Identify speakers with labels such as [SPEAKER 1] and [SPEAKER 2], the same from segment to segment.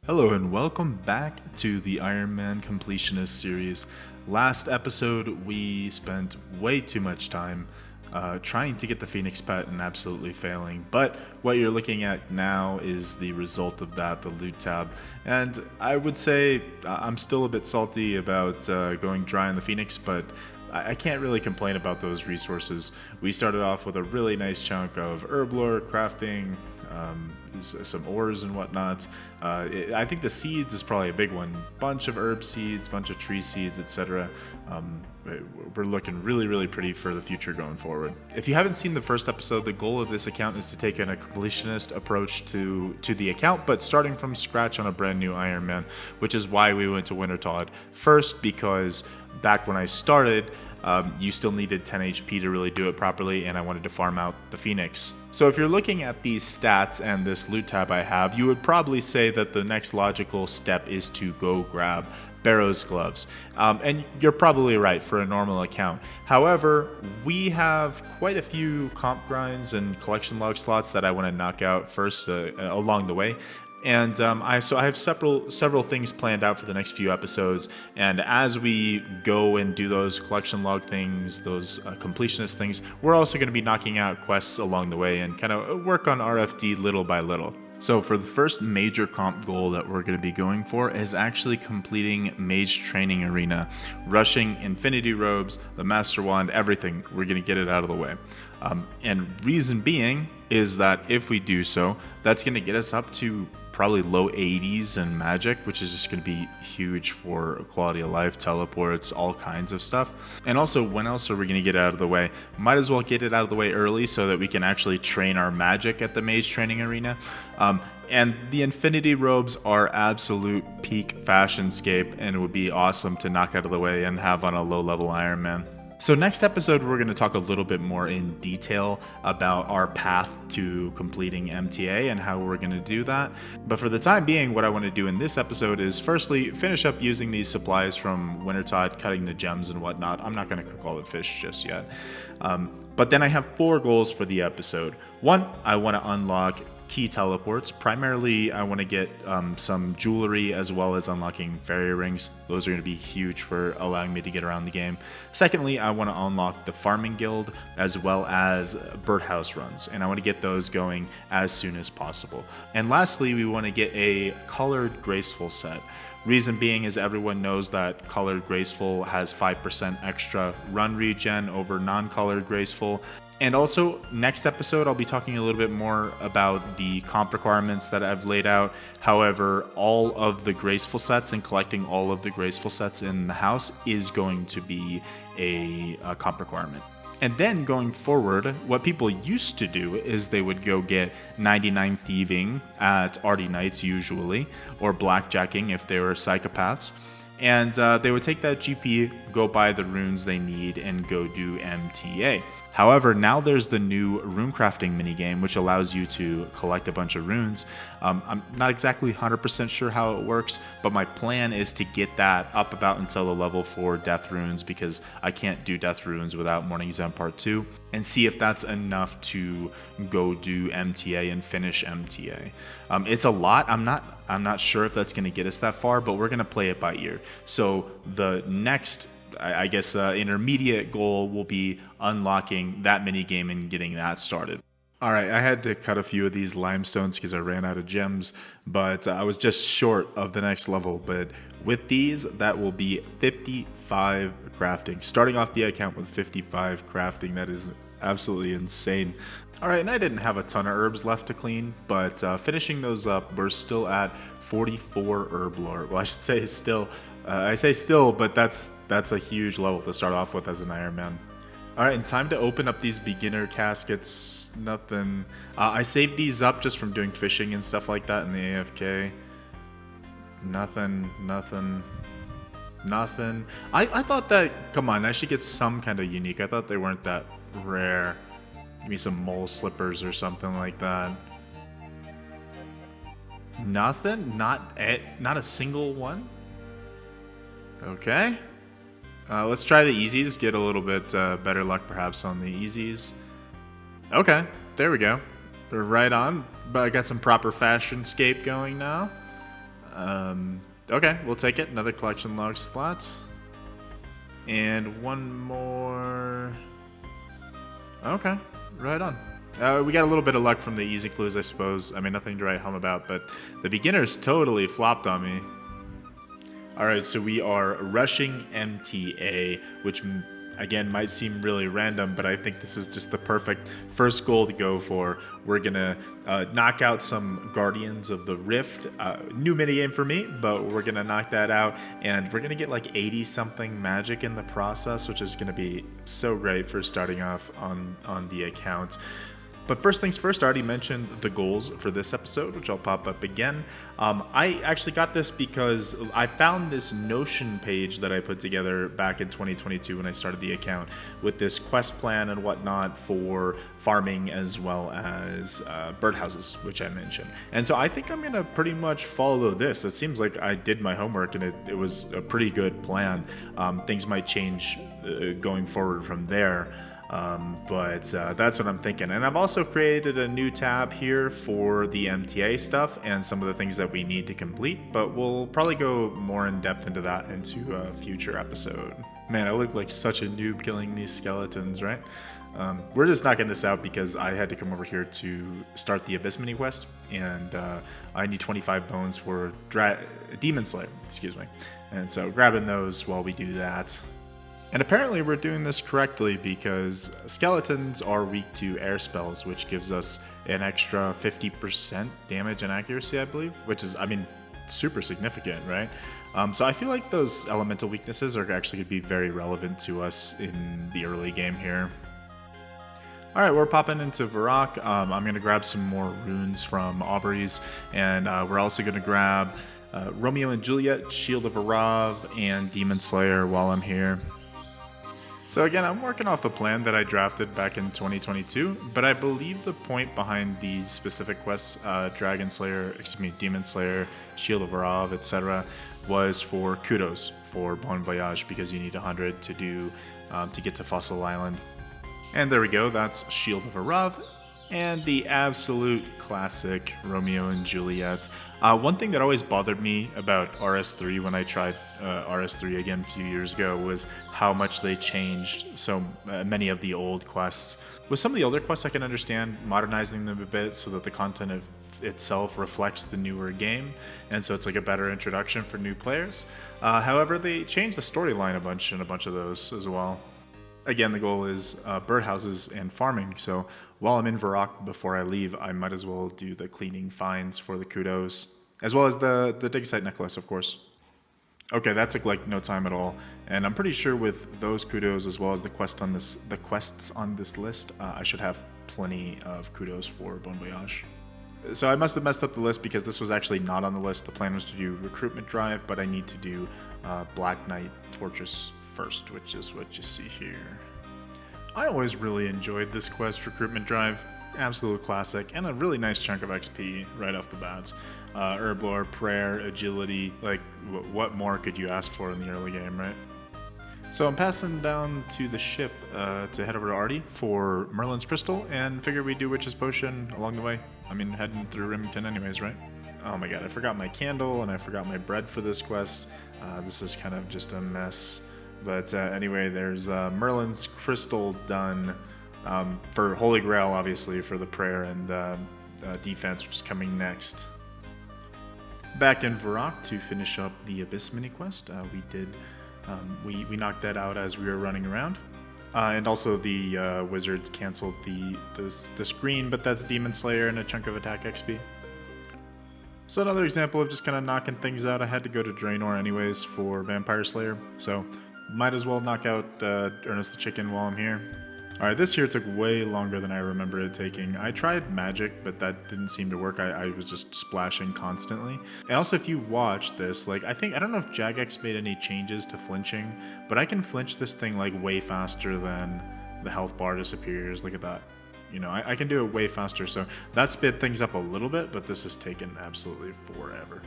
[SPEAKER 1] Hello and welcome back to the Ironman Completionist series. Last episode we spent way too much time trying to get the Phoenix pet and absolutely failing, but what you're looking at now is the result of that, the loot tab. And I would say I'm still a bit salty about going dry on the Phoenix, but I can't really complain about those resources. We started off with a really nice chunk of herb lore, crafting, some ores and whatnot. I think the seeds is probably a big one. Bunch of herb seeds, bunch of tree seeds, etc. We're looking really pretty for the future going forward. If you haven't seen the first episode, the goal of this account is to take in a completionist approach to the account, but starting from scratch on a brand new Ironman, which is why we went to Wintertodt first, because back when I started, you still needed 10 HP to really do it properly, and I wanted to farm out the Phoenix. So if you're looking at these stats and this loot tab I have, you would probably say that the next logical step is to go grab Barrow's gloves. And you're probably right for a normal account. However, we have quite a few comp grinds and collection log slots that I want to knock out first along the way. And I have several things planned out for the next few episodes, and as we go and do those collection log things, those completionist things, we're also going to be knocking out quests along the way and kind of work on RFD little by little. So for the first major comp goal that we're going to be going for is actually completing Mage Training Arena, rushing Infinity Robes, the Master Wand, everything. We're going to get it out of the way. And reason being is that if we do so, that's going to get us up to probably low 80s in magic, which is just going to be huge for quality of life, teleports, all kinds of stuff. And also, when else are we going to get it out of the way? Might as well get it out of the way early so that we can actually train our magic at the Mage Training Arena. And the Infinity Robes are absolute peak fashionscape, and it would be awesome to knock out of the way and have on a low-level Ironman. So next episode, we're going to talk a little bit more in detail about our path to completing MTA and how we're going to do that. But for the time being, what I want to do in this episode is firstly, finish up using these supplies from Wintertodt, cutting the gems and whatnot. I'm not going to cook all the fish just yet. But then I have 4 goals for the episode. 1, I want to unlock key teleports. Primarily, I want to get some jewelry as well as unlocking fairy rings. Those are going to be huge for allowing me to get around the game. Secondly, I want to unlock the farming guild as well as birdhouse runs, and I want to get those going as soon as possible. And lastly, we want to get a colored graceful set. Reason being is everyone knows that colored graceful has 5% extra run regen over non-colored graceful. And also, next episode, I'll be talking a little bit more about the comp requirements that I've laid out. However, all of the graceful sets and collecting all of the graceful sets in the house is going to be a comp requirement. And then going forward, what people used to do is they would go get 99 thieving at Arty Knights usually, or blackjacking if they were psychopaths. And they would take that GP, go buy the runes they need, and go do MTA. However, now there's the new rune crafting minigame, which allows you to collect a bunch of runes. I'm not exactly 100% sure how it works, but my plan is to get that up about until the level 4 death runes, because I can't do death runes without Morning Zen Part 2, and see if that's enough to go do MTA and finish MTA. It's a lot. I'm not sure if that's going to get us that far, but we're going to play it by ear. So the next, I guess, intermediate goal will be unlocking that mini game and getting that started. All right, I had to cut a few of these limestones because I ran out of gems, but I was just short of the next level. But with these, that will be 55 crafting. Starting off the account with 55 crafting, that is absolutely insane. All right, and I didn't have a ton of herbs left to clean, but finishing those up, we're still at 44 herb lore. Well, I should say still. I say still, but that's a huge level to start off with as an Ironman. All right, and time to open up these beginner caskets. Nothing. I saved these up just from doing fishing and stuff like that in the AFK. Nothing. I thought that, come on, I should get some kind of unique. I thought they weren't that rare. Give me some mole slippers or something like that. Nothing? Not a single one? Okay. Let's try the easies, get a little bit better luck perhaps on the easies. Okay, there we go. Right on. But I got some proper fashionscape going now. Okay, we'll take it. Another collection log slot. And one more. Okay, right on. We got a little bit of luck from the easy clues, I suppose. I mean, nothing to write home about, but the beginners totally flopped on me. Alright, so we are rushing MTA, which again might seem really random, but I think this is just the perfect first goal to go for. We're gonna knock out some Guardians of the Rift, new minigame for me, but we're gonna knock that out, and we're gonna get like 80 something magic in the process, which is gonna be so great for starting off on the account. But first things first, I already mentioned the goals for this episode, which I'll pop up again. I actually got this because I found this Notion page that I put together back in 2022 when I started the account with this quest plan and whatnot for farming as well as birdhouses, which I mentioned. And so I think I'm going to pretty much follow this. It seems like I did my homework and it was a pretty good plan. Things might change going forward from there. But that's what I'm thinking. And I've also created a new tab here for the MTA stuff and some of the things that we need to complete, but we'll probably go more in depth into that into a future episode. Man, I look like such a noob killing these skeletons, right? We're just knocking this out because I had to come over here to start the Abyss mini quest, and I need 25 bones for Demon Slayer, excuse me. And so grabbing those while we do that. And apparently we're doing this correctly because skeletons are weak to air spells, which gives us an extra 50% damage and accuracy, I believe, which is, I mean, super significant, right? So I feel like those elemental weaknesses are actually going to be very relevant to us in the early game here. Alright, we're popping into Varrock. I'm going to grab some more runes from Aubrey's, and we're also going to grab Romeo and Juliet, Shield of Arav, and Demon Slayer while I'm here. So again, I'm working off the plan that I drafted back in 2022, but I believe the point behind these specific quests, Demon Slayer, Shield of Arav, etc., was for kudos for Bon Voyage, because you need 100 to do to get to Fossil Island. And there we go, that's Shield of Arav, and the absolute classic Romeo and Juliet. One thing that always bothered me about RS3 when I tried RS3 again a few years ago was how much they changed so many of the old quests. With some of the older quests, I can understand modernizing them a bit so that the content of itself reflects the newer game, and so it's like a better introduction for new players. However, they changed the storyline a bunch in a bunch of those as well. Again, the goal is birdhouses and farming, so while I'm in Varrock before I leave, I might as well do the cleaning finds for the kudos, as well as the dig site necklace, of course. Okay, that took like no time at all, and I'm pretty sure with those kudos as well as the quests on this list, I should have plenty of kudos for Bon Voyage. So I must have messed up the list because this was actually not on the list. The plan was to do recruitment drive, but I need to do Black Knight Fortress first, which is what you see here. I always really enjoyed this quest, recruitment drive. Absolute classic, and a really nice chunk of XP right off the bat. Herblore, prayer, agility, like what more could you ask for in the early game, right? So I'm passing down to the ship to head over to Artie for Merlin's Crystal, and figure we do Witch's Potion along the way. I mean, heading through Remington anyways, right? Oh my god, I forgot my candle, and I forgot my bread for this quest. This is kind of just a mess. But anyway, there's Merlin's Crystal done for Holy Grail, obviously, for the prayer and defense, which is coming next. Back in Varrock to finish up the Abyss mini quest. We knocked that out as we were running around. And also the wizards canceled the screen, but that's Demon Slayer and a chunk of attack XP. So another example of just kind of knocking things out. I had to go to Draenor anyways for Vampire Slayer, so might as well knock out Ernest the Chicken while I'm here. Alright, this here took way longer than I remember it taking. I tried magic, but that didn't seem to work. I was just splashing constantly. And also, if you watch this, like, I don't know if Jagex made any changes to flinching, but I can flinch this thing like way faster than the health bar disappears. Look at that. You know, I can do it way faster, so that sped things up a little bit, but this has taken absolutely forever.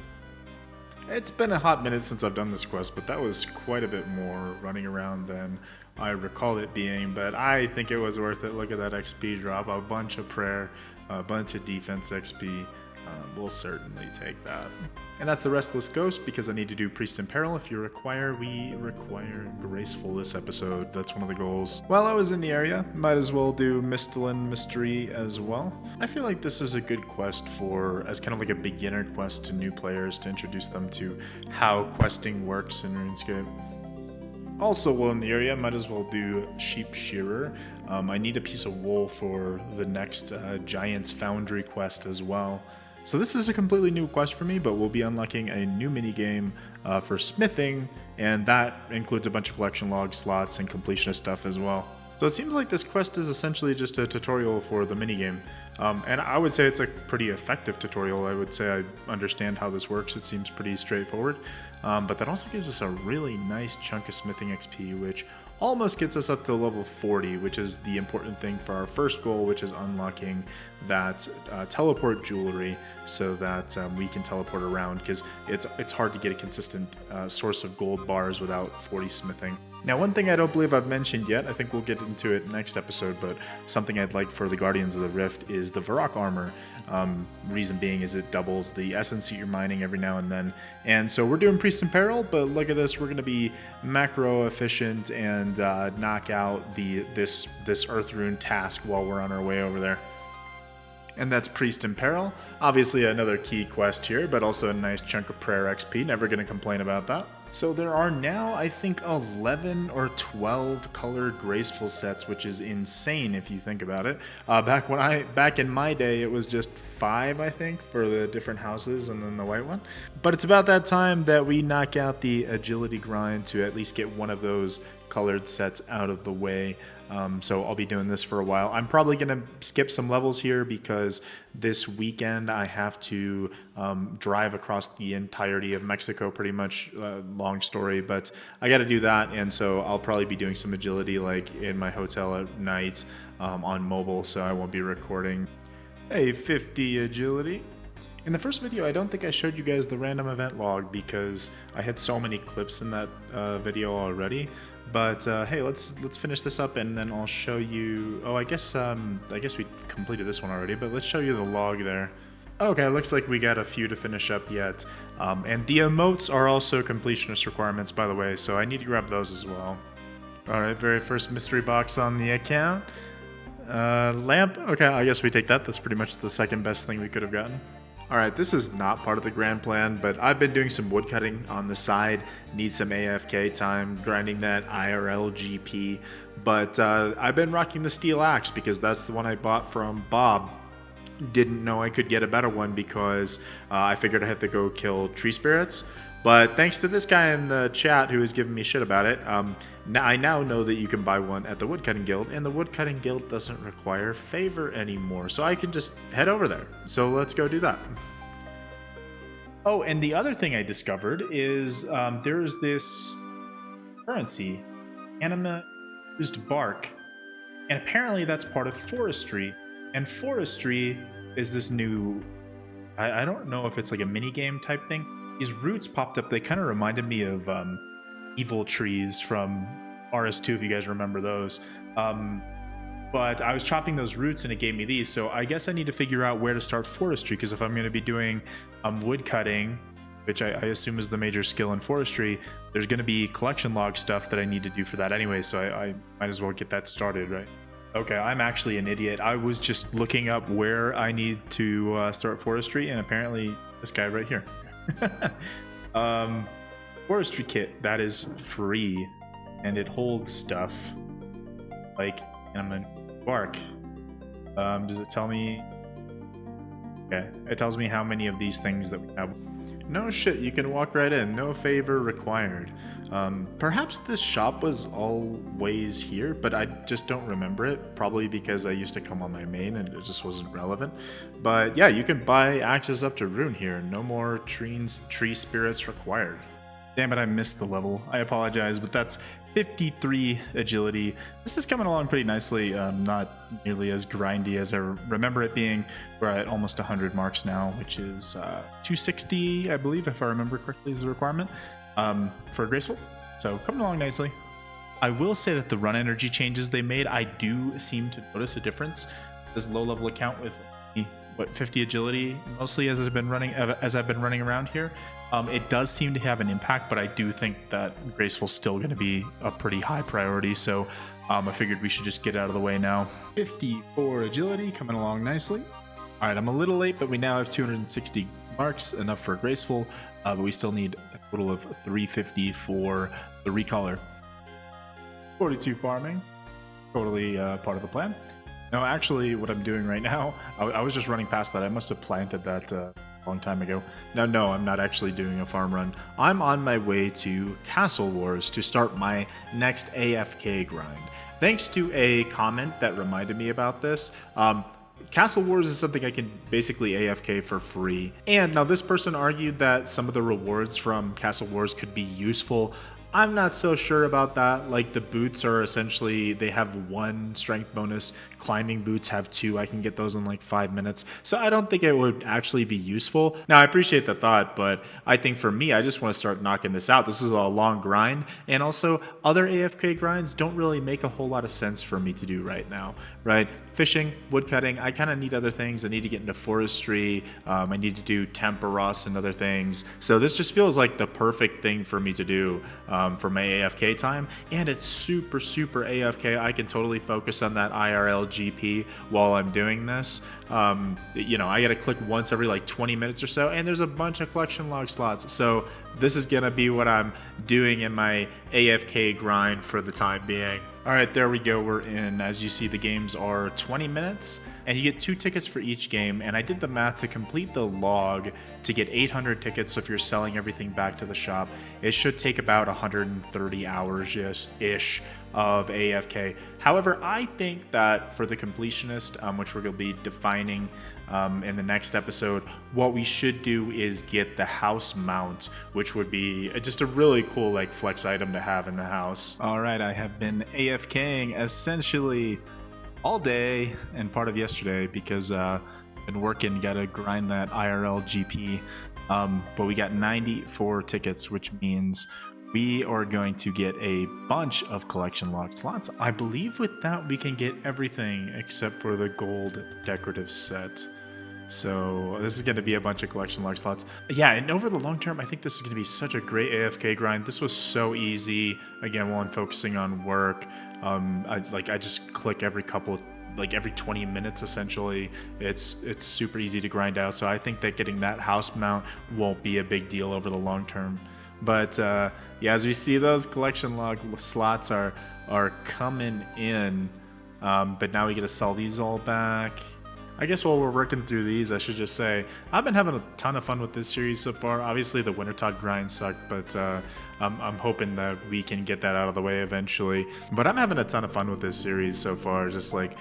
[SPEAKER 1] It's been a hot minute since I've done this quest, but that was quite a bit more running around than I recall it being, but I think it was worth it. Look at that XP drop, a bunch of prayer, a bunch of defense XP. We'll certainly take that. And that's the Restless Ghost, because I need to do Priest in Peril. If you require, we require Graceful this episode. That's one of the goals. While I was in the area, might as well do Misthalin Mystery as well. I feel like this is a good quest as kind of like a beginner quest to new players, to introduce them to how questing works in RuneScape. Also, while in the area, might as well do Sheep Shearer. I need a piece of wool for the next Giant's Foundry quest as well. So this is a completely new quest for me, but we'll be unlocking a new minigame for smithing, and that includes a bunch of collection log slots and completionist stuff as well. So it seems like this quest is essentially just a tutorial for the minigame. And I would say it's a pretty effective tutorial. I would say I understand how this works. It seems pretty straightforward. But that also gives us a really nice chunk of smithing XP, which almost gets us up to level 40, which is the important thing for our first goal, which is unlocking that teleport jewelry so that we can teleport around, because it's hard to get a consistent source of gold bars without 40 smithing. Now, one thing I don't believe I've mentioned yet, I think we'll get into it next episode, but something I'd like for the Guardians of the Rift is the Varrock armor. Reason being is it doubles the essence that you're mining every now and then. And so we're doing Priest in Peril, but look at this, we're going to be macro efficient and knock out this Earth Rune task while we're on our way over there. And that's Priest in Peril. Obviously another key quest here, but also a nice chunk of prayer XP. Never going to complain about that. So there are now, I think, 11 or 12 colored graceful sets, which is insane if you think about it. Back in my day, it was just 5, I think, for the different houses and then the white one. But it's about that time that we knock out the agility grind to at least get one of those colored sets out of the way. So I'll be doing this for a while. I'm probably going to skip some levels here because this weekend I have to drive across the entirety of Mexico, pretty much. Long story, but I got to do that, and so I'll probably be doing some agility like in my hotel at night on mobile, so I won't be recording. Hey, 50 agility. In the first video, I don't think I showed you guys the random event log because I had so many clips in that video already. But hey, let's finish this up and then I'll show you. Oh, I guess we completed this one already, but let's show you the log there. Okay, looks like we got a few to finish up yet. And the emotes are also completionist requirements, by the way, so I need to grab those as well. All right, very first mystery box on the account. Lamp. Okay, I guess we take that. That's pretty much the second best thing we could have gotten. Alright, this is not part of the grand plan, but I've been doing some woodcutting on the side, need some AFK time, grinding that IRL GP, but I've been rocking the steel axe because that's the one I bought from Bob. Didn't know I could get a better one because I figured I had to go kill tree spirits, but thanks to this guy in the chat who was giving me shit about it, I now know that you can buy one at the Woodcutting Guild, and the Woodcutting Guild doesn't require favor anymore, so I can just head over there. So let's go do that. Oh, and the other thing I discovered is there's this currency, anima-used bark, and apparently that's part of forestry, and forestry is this new, I don't know if it's like a mini-game type thing. These roots popped up, they kind of reminded me of evil trees from RS2, if you guys remember those. But I was chopping those roots and it gave me these, so I guess I need to figure out where to start forestry, because if I'm going to be doing wood cutting, which I assume is the major skill in forestry, there's going to be collection log stuff that I need to do for that anyway, so I might as well get that started, right? Okay, I'm actually an idiot. I was just looking up where I need to start forestry, and apparently this guy right here. Forestry kit, that is free, and it holds stuff like bark. Does it tell me? Okay, it tells me how many of these things that we have. No shit, you can walk right in, no favor required. Perhaps this shop was always here, but I just don't remember it, probably because I used to come on my main and it just wasn't relevant. But yeah, you can buy access up to rune here, no more tree spirits required. Damn it, I missed the level. I apologize, but that's 53 agility. This is coming along pretty nicely, not nearly as grindy as I remember it being. We're at almost 100 marks now, which is 260, I believe, if I remember correctly, is the requirement for graceful. So coming along nicely. I will say that the run energy changes they made, I do seem to notice a difference. This low level account with 50 agility mostly as I've been running around here. It does seem to have an impact, but I do think that graceful's still going to be a pretty high priority. So I figured we should just get out of the way now. 54 agility, coming along nicely. All right, I'm a little late, but we now have 260 marks, enough for graceful, but we still need a total of 350 for the recaller. 42 farming, totally part of the plan. No, actually, what I'm doing right now, I was just running past that. I must have planted that a long time ago. No, I'm not actually doing a farm run. I'm on my way to Castle Wars to start my next AFK grind. Thanks to a comment that reminded me about this. Castle Wars is something I can basically AFK for free. And now this person argued that some of the rewards from Castle Wars could be useful. I'm not so sure about that. Like, the boots are essentially, they have 1 strength bonus. Climbing boots have 2. I can get those in like 5 minutes. So I don't think it would actually be useful. Now, I appreciate the thought, but I think for me, I just want to start knocking this out. This is a long grind. And also, other AFK grinds don't really make a whole lot of sense for me to do right now, right? Fishing, woodcutting, I kind of need other things. I need to get into forestry. I need to do temperos and other things. So this just feels like the perfect thing for me to do for my AFK time. And it's super AFK. I can totally focus on that IRL GP while I'm doing this. You know, I got to click once every like 20 minutes or so, and there's a bunch of collection log slots. So this is going to be what I'm doing in my AFK grind for the time being. All right, there we go. We're in. As you see, the games are 20 minutes, and you get 2 tickets for each game. And I did the math to complete the log to get 800 tickets. So if you're selling everything back to the shop, it should take about 130 hours-ish of AFK. However, I think that for the completionist, which we're going to be defining in the next episode, what we should do is get the house mount, which would be just a really cool like flex item to have in the house. All right, I have been AFKing essentially all day and part of yesterday because I've been working, gotta grind that IRL GP. But we got 94 tickets, which means we are going to get a bunch of collection log slots. I believe with that we can get everything except for the gold decorative set. So this is going to be a bunch of collection log slots. Yeah, and over the long term, I think this is going to be such a great AFK grind. This was so easy. Again, while I'm focusing on work, I just click every couple of, like every 20 minutes essentially. It's super easy to grind out. So I think that getting that house mount won't be a big deal over the long term. But yeah, as we see, those collection log slots are coming in. But now we get to sell these all back. I guess while we're working through these, I should just say I've been having a ton of fun with this series so far. Obviously, the Wintertodt grind sucked, but I'm hoping that we can get that out of the way eventually. But I'm having a ton of fun with this series so far, just like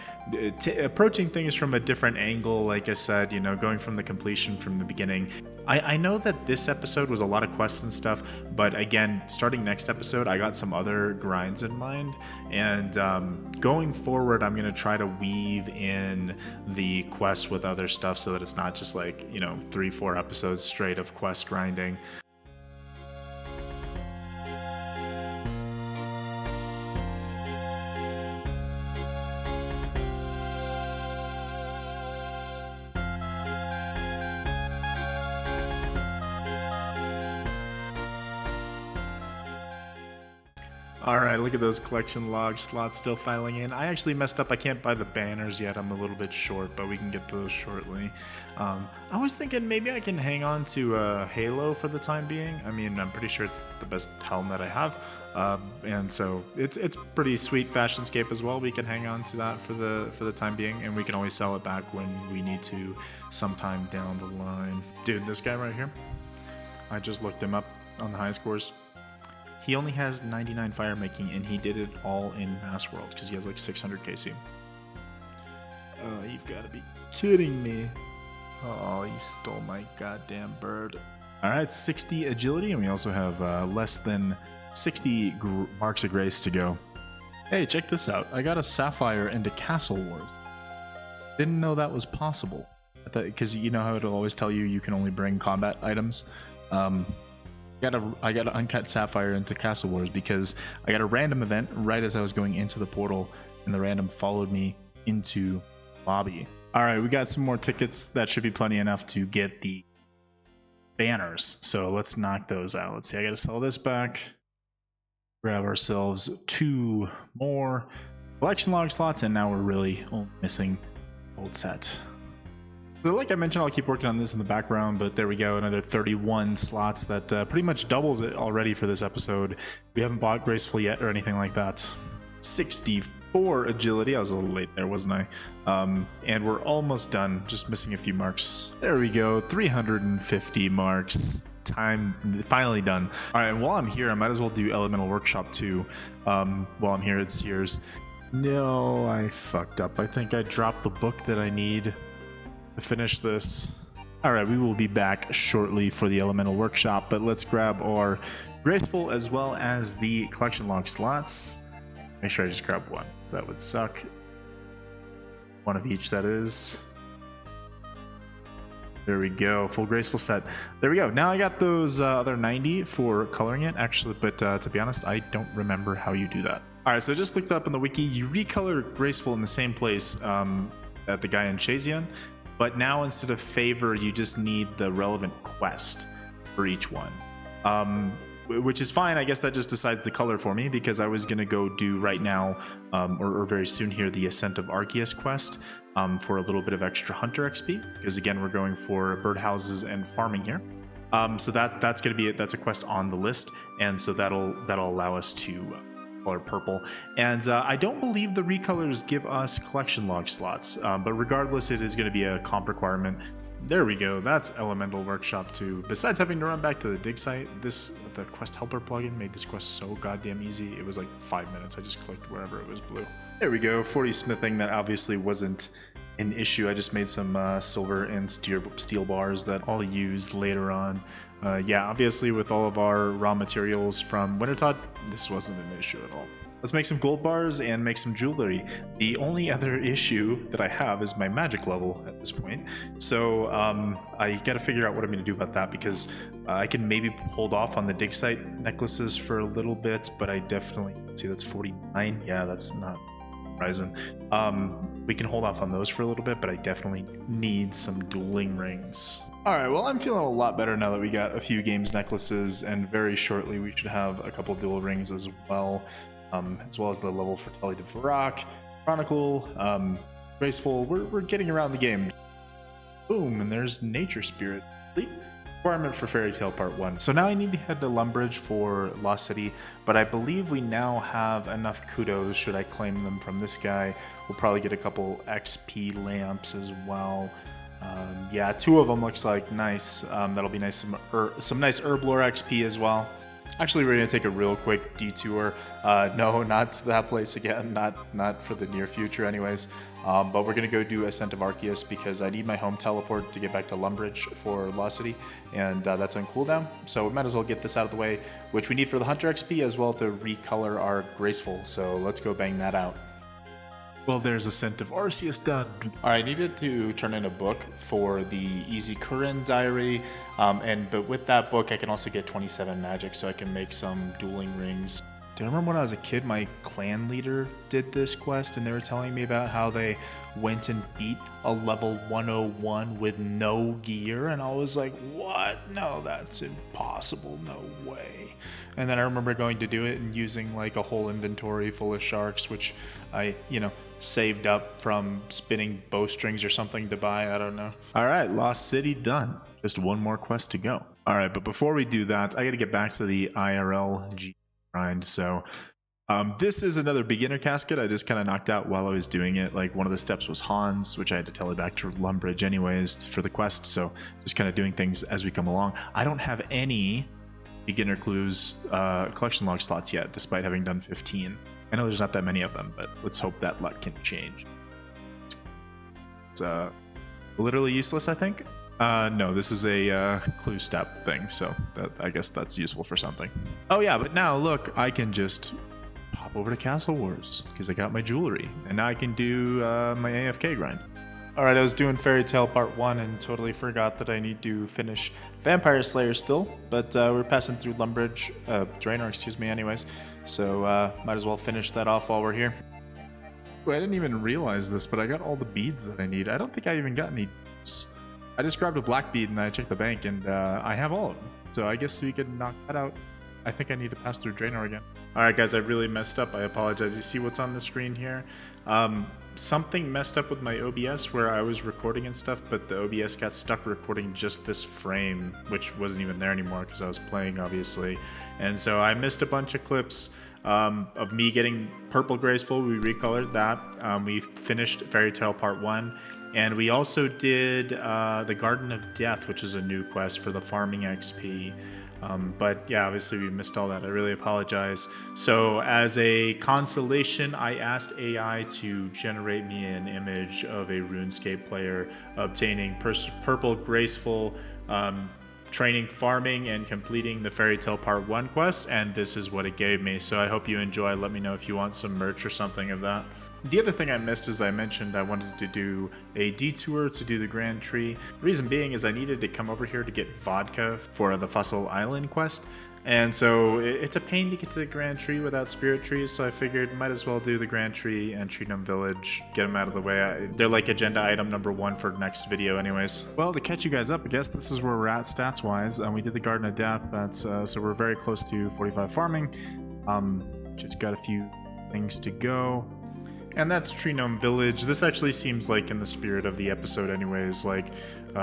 [SPEAKER 1] approaching things from a different angle. Like I said, you know, going from the completion from the beginning. I know that this episode was a lot of quests and stuff, but again, starting next episode, I got some other grinds in mind, and going forward, I'm gonna try to weave in the quests with other stuff so that it's not just like, you know, 3-4 episodes straight of quest grinding. Alright, look at those collection log slots still filing in. I actually messed up. I can't buy the banners yet. I'm a little bit short, but we can get those shortly. I was thinking maybe I can hang on to a Halo for the time being. I mean, I'm pretty sure it's the best helmet I have. And so it's pretty sweet fashionscape as well. We can hang on to that for the time being, and we can always sell it back when we need to sometime down the line. Dude, this guy right here, I just looked him up on the high scores. He only has 99 fire making, and he did it all in Mass Worlds because he has like 600 KC. Oh, you've got to be kidding me. Oh, you stole my goddamn bird. All right, 60 agility, and we also have less than 60 marks of grace to go. Hey, check this out. I got a sapphire into Castle Wars. Didn't know that was possible. Because you know how it'll always tell you can only bring combat items? I got an uncut sapphire into Castle Wars because I got a random event right as I was going into the portal, and the random followed me into lobby. All right, we got some more tickets. That should be plenty enough to get the banners. So let's knock those out. Let's see, I got to sell this back. Grab ourselves 2 more collection log slots, and now we're really only missing old set. So like I mentioned, I'll keep working on this in the background, but there we go, another 31 slots. That pretty much doubles it already for this episode. We haven't bought Graceful yet or anything like that. 64 agility. I was a little late there, wasn't I? And we're almost done, just missing a few marks. There we go, 350 marks. Time finally done. All right, and while I'm here, I might as well do Elemental Workshop too. While I'm here at Sears. No, I fucked up. I think I dropped the book that I need to finish this. All right, we will be back shortly for the Elemental Workshop, but let's grab our Graceful as well as the collection log slots. Make sure I just grab one, because that would suck. One of each, that is. There we go, full Graceful set. There we go. Now I got those other 90 for coloring it, actually, but to be honest, I don't remember how you do that. All right, so I just looked up in the wiki. You recolor Graceful in the same place at the guy in Chazian, but now instead of favor, you just need the relevant quest for each one. Which is fine. I guess that just decides the color for me, because I was going to go do right now, or very soon here, the Ascent of Arceus quest for a little bit of extra Hunter XP, because again, we're going for birdhouses and farming here. So that's going to be it. That's a quest on the list, and so that'll allow us to color purple. And I don't believe the recolors give us collection log slots, but regardless, it is going to be a comp requirement. There we go. That's Elemental Workshop 2. Besides having to run back to the dig site, the quest helper plugin made this quest so goddamn easy. It was like 5 minutes. I just clicked wherever it was blue. There we go. 40 smithing. That obviously wasn't an issue. I just made some silver and steel bars that I'll use later on. Yeah, obviously with all of our raw materials from Wintertodt, this wasn't an issue at all. Let's make some gold bars and make some jewelry. The only other issue that I have is my magic level at this point. So I got to figure out what I'm going to do about that, because I can maybe hold off on the dig site necklaces for a little bit, but I definitely, see, that's 49. Yeah, that's not Horizon. We can hold off on those for a little bit, but I definitely need some dueling rings. All right, well, I'm feeling a lot better now that we got a few games necklaces, and very shortly we should have a couple dual rings as well as the level for Tully de Varrock, Chronicle, Graceful. We're getting around the game. Boom, and there's Nature Spirit. Requirement for Fairy Tale Part 1. So now I need to head to Lumbridge for Lost City, but I believe we now have enough kudos should I claim them from this guy. We'll probably get a couple XP lamps as well. Yeah, 2 of them looks like nice. That'll be nice. Some nice herb lore XP as well. Actually, we're gonna take a real quick detour. No, not to that place again. Not for the near future, anyways. But we're gonna go do Ascent of Arceus, because I need my home teleport to get back to Lumbridge for Lost City, and that's on cooldown. So we might as well get this out of the way, which we need for the Hunter XP as well to recolor our Graceful. So let's go bang that out. Well, there's Ascent of Arceus done. All right, I needed to turn in a book for the Easy Curran diary, but with that book, I can also get 27 magic, so I can make some dueling rings. Do you remember when I was a kid, my clan leader did this quest, and they were telling me about how they went and beat a level 101 with no gear, and I was like, what? No, that's impossible. No way. And then I remember going to do it and using like a whole inventory full of sharks, which I, saved up from spinning bowstrings or something to buy. I don't know. All right, Lost City done. Just one more quest to go. All right, but before we do that, I got to get back to the IRL grind. So this is another beginner casket I just kind of knocked out while I was doing it. Like, one of the steps was Hans, which I had to tele back to Lumbridge anyways for the quest. So just kind of doing things as we come along. I don't have any beginner clues collection log slots yet, despite having done 15. I know there's not that many of them, but let's hope that luck can change. It's literally useless, I think. No, this is a clue step thing, so I guess that's useful for something. Oh yeah, but now look, I can just pop over to Castle Wars because I got my jewelry, and now I can do my AFK grind. All right, I was doing Fairy Tale Part 1 and totally forgot that I need to finish Vampire Slayer still, but we're passing through Ranarr, anyways, so might as well finish that off while we're here. I didn't even realize this, but I got all the beads that I need. I don't think I even got any. I just grabbed a black bead and I checked the bank, and I have all of them. So I guess we could knock that out. I think I need to pass through Ranarr again. Alright guys, I really messed up. I apologize. You see what's on the screen here? Something messed up with my OBS where I was recording and stuff, but the OBS got stuck recording just this frame, which wasn't even there anymore because I was playing, obviously. And so I missed a bunch of clips of me getting purple graceful. We recolored that. We finished Fairy Tale Part 1. And we also did the Garden of Death, which is a new quest for the farming XP. But yeah, obviously we missed all that. I really apologize. So as a consolation, I asked AI to generate me an image of a RuneScape player obtaining purple graceful, training farming and completing the Fairy Tale Part 1 quest, and this is what it gave me. So I hope you enjoy. Let me know if you want some merch or something of that. The other thing I missed, as I mentioned, I wanted to do a detour to do the Grand Tree. The reason being is I needed to come over here to get vodka for the Fossil Island quest. And so it's a pain to get to the Grand Tree without spirit trees, so I figured might as well do the Grand Tree and Treenum Village, get them out of the way. They're like agenda item number 1 for next video anyways. Well, to catch you guys up, I guess this is where we're at stats-wise. We did the Garden of Death, that's so we're very close to 45 farming. Just got a few things to go. And that's Treenum Village. This actually seems like in the spirit of the episode anyways, like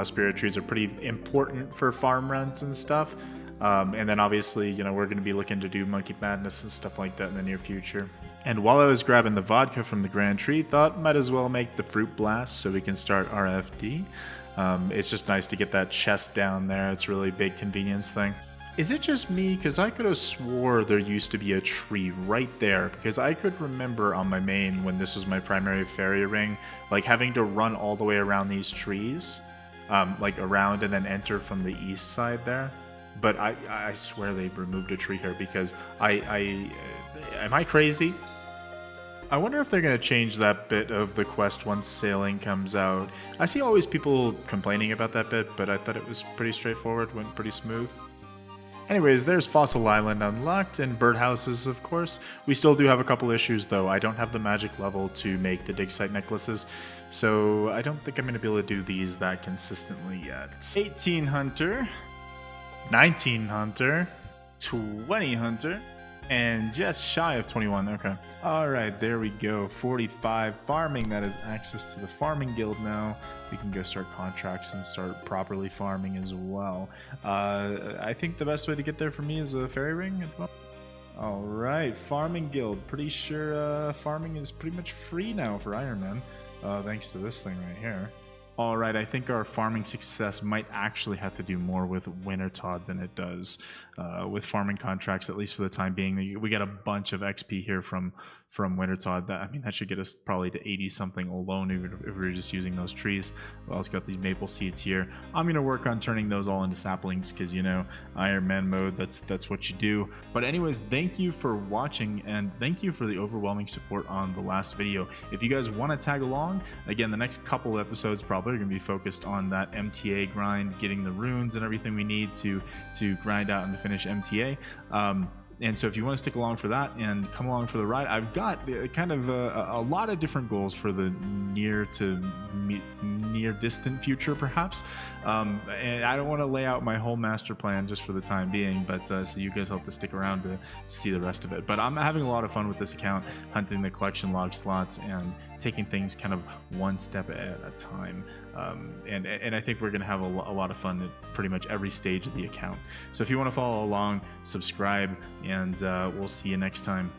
[SPEAKER 1] spirit trees are pretty important for farm runs and stuff. And then obviously, you know, we're going to be looking to do Monkey Madness and stuff like that in the near future. And while I was grabbing the vodka from the Grand Tree, thought might as well make the Fruit Blast so we can start RFD. It's just nice to get that chest down there. It's a really big convenience thing. Is it just me? Because I could have swore there used to be a tree right there, because I could remember on my main when this was my primary fairy ring, like having to run all the way around these trees, like around and then enter from the east side there. But I swear they removed a tree here because am I crazy? I wonder if they're going to change that bit of the quest once sailing comes out. I see always people complaining about that bit, but I thought it was pretty straightforward, went pretty smooth. Anyways, there's Fossil Island unlocked and birdhouses, of course. We still do have a couple issues, though. I don't have the magic level to make the dig site necklaces, so I don't think I'm going to be able to do these that consistently yet. 18 Hunter, 19 Hunter, 20 Hunter, and just shy of 21. Okay. All right, there we go. 45 farming. That is access to the farming guild now. We can go start contracts and start properly farming as well. I think the best way to get there for me is a fairy ring as well. All right, farming guild. Pretty sure farming is pretty much free now for Ironman, thanks to this thing right here. All right, I think our farming success might actually have to do more with Wintertodt than it does with farming contracts, at least for the time being. We got a bunch of XP here from Wintertodt. That should get us probably to 80 something alone, even if we were just using those trees. We also got these maple seeds here. I'm gonna work on turning those all into saplings because, you know, Iron Man mode, that's what you do. But anyways, thank you for watching, and thank you for the overwhelming support on the last video. If you guys want to tag along, again, the next couple episodes probably are gonna be focused on that MTA grind, getting the runes and everything we need to grind out and to finish MTA. And so if you want to stick along for that and come along for the ride, I've got kind of a lot of different goals for the near distant future, perhaps. And I don't want to lay out my whole master plan just for the time being, but so you guys have to stick around to see the rest of it. But I'm having a lot of fun with this account, hunting the collection log slots and taking things kind of one step at a time. And I think we're going to have a lot of fun at pretty much every stage of the account. So if you want to follow along, subscribe, and we'll see you next time.